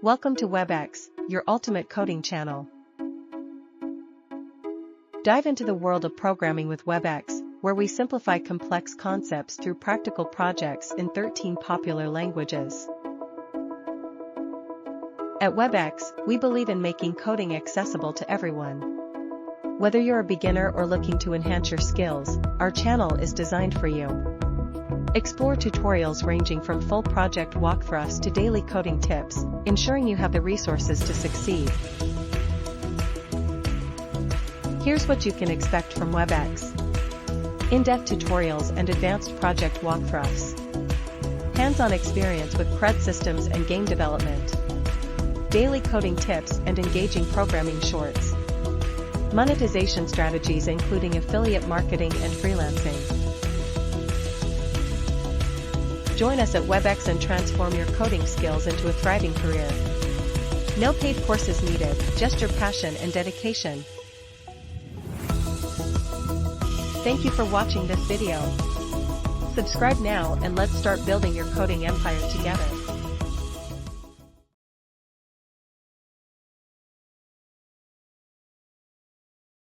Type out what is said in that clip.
Welcome to WebX, your ultimate coding channel. Dive into the world of programming with WebX, where we simplify complex concepts through practical projects in 13 popular languages. At WebX, we believe in making coding accessible to everyone. Whether you're a beginner or looking to enhance your skills, our channel is designed for you. Explore tutorials ranging from full project walkthroughs to daily coding tips, ensuring you have the resources to succeed. Here's what you can expect from WebX. In-depth tutorials and advanced project walkthroughs. Hands-on experience with CRUD systems and game development. Daily coding tips and engaging programming shorts. Monetization strategies including affiliate marketing and freelancing. Join us at WebX and transform your coding skills into a thriving career. No paid courses needed, just your passion and dedication. Thank you for watching this video. Subscribe now and let's start building your coding empire together.